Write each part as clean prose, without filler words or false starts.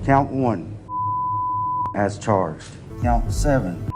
Count 1, as charged. Count 7.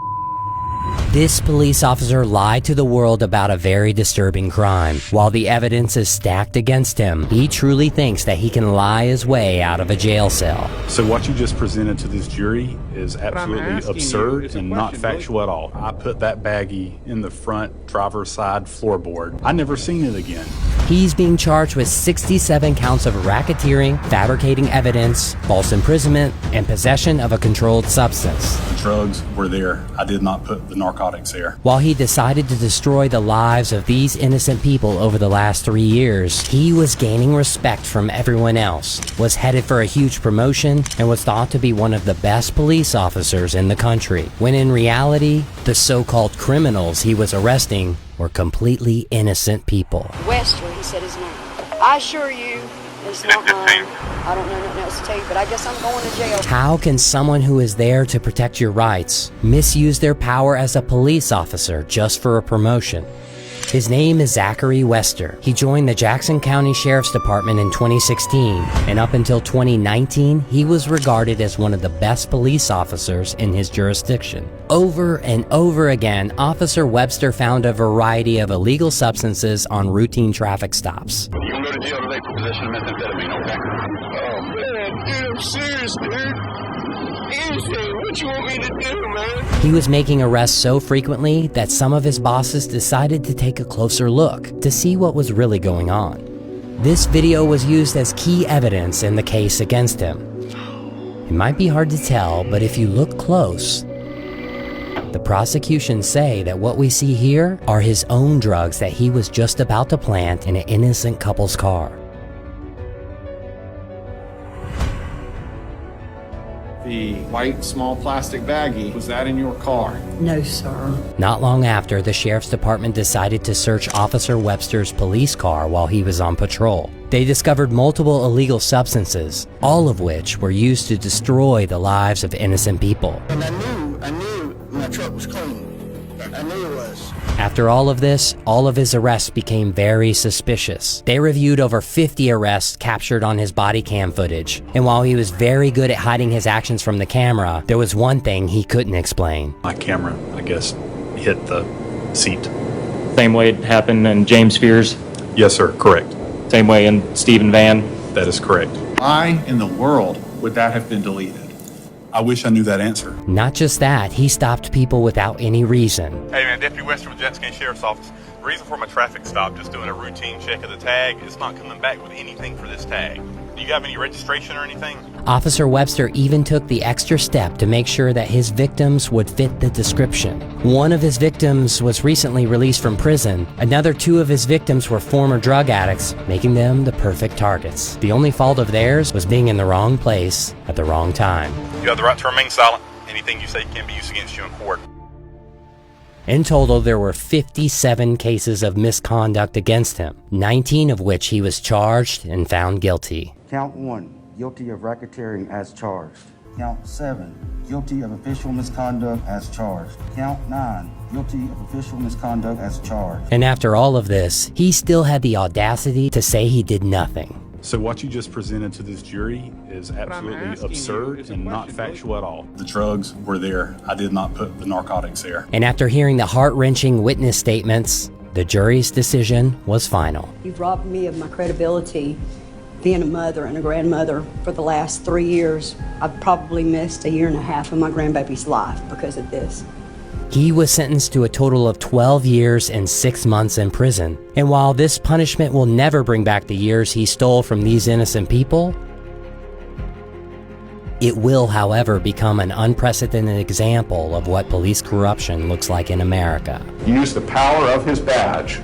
This police officer lied to the world about a very disturbing crime. While the evidence is stacked against him, he truly thinks that he can lie his way out of a jail cell. So what you just presented to this jury is absolutely absurd and not factual at all. I put that baggie in the front driver's side floorboard. I never seen it again. He's being charged with 67 counts of racketeering, fabricating evidence, false imprisonment, and possession of a controlled substance. The drugs were there. I did not put the narcotics there. While he decided to destroy the lives of these innocent people over the last 3 years, he was gaining respect from everyone else, was headed for a huge promotion, and was thought to be one of the best police officers in the country, when in reality, the so-called criminals he was arresting were completely innocent people. Wester, he said his name. I assure you, it's not mine. I don't know nothing else to tell you, but I guess I'm going to jail. How can someone who is there to protect your rights misuse their power as a police officer just for a promotion? His name is Zachary Wester. He joined the Jackson County Sheriff's Department in 2016, and up until 2019, he was regarded as one of the best police officers in his jurisdiction. Over and over again, Officer Webster found a variety of illegal substances on routine traffic stops. You can go to jail today for possession of methamphetamine, okay? Oh man, dude, I'm serious, dude. Anything, what you want me to do, man? He was making arrests so frequently that some of his bosses decided to take a closer look to see what was really going on. This video was used as key evidence in the case against him. It might be hard to tell, but if you look close, the prosecution say that what we see here are his own drugs that he was just about to plant in an innocent couple's car. The white small plastic baggie, was that in your car? No, sir. Not long after, the Sheriff's Department decided to search Officer Webster's police car while he was on patrol. They discovered multiple illegal substances, all of which were used to destroy the lives of innocent people. And I knew my truck was clean. I knew it was. After all of this, all of his arrests became very suspicious. They reviewed over 50 arrests captured on his body cam footage. And while he was very good at hiding his actions from the camera, there was one thing he couldn't explain. My camera, I guess, hit the seat. Same way it happened in James Fears? Yes, sir, correct. Same way in Stephen Van? That is correct. Why in the world would that have been deleted? I wish I knew that answer. Not just that, he stopped people without any reason. Hey man, Deputy Wester with Jackson County Sheriff's Office. The reason for my traffic stop, just doing a routine check of the tag, it's not coming back with anything for this tag. Do you have any registration or anything? Officer Webster even took the extra step to make sure that his victims would fit the description. One of his victims was recently released from prison. Another 2 of his victims were former drug addicts, making them the perfect targets. The only fault of theirs was being in the wrong place at the wrong time. You have the right to remain silent. Anything you say can be used against you in court. In total, there were 57 cases of misconduct against him, 19 of which he was charged and found guilty. Count 1, guilty of racketeering as charged. Count 7, guilty of official misconduct as charged. Count 9, guilty of official misconduct as charged. And after all of this, he still had the audacity to say he did nothing. So what you just presented to this jury is absolutely absurd and not factual at all. The drugs were there. I did not put the narcotics there. And after hearing the heart-wrenching witness statements, the jury's decision was final. You've robbed me of my credibility being a mother and a grandmother for the last 3 years. I've probably missed 1.5 years of my grandbaby's life because of this. He was sentenced to a total of 12 years and 6 months in prison. And while this punishment will never bring back the years he stole from these innocent people, it will, however, become an unprecedented example of what police corruption looks like in America. He used the power of his badge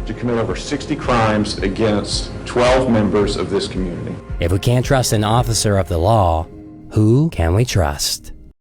to commit over 60 crimes against 12 members of this community. If we can't trust an officer of the law, who can we trust?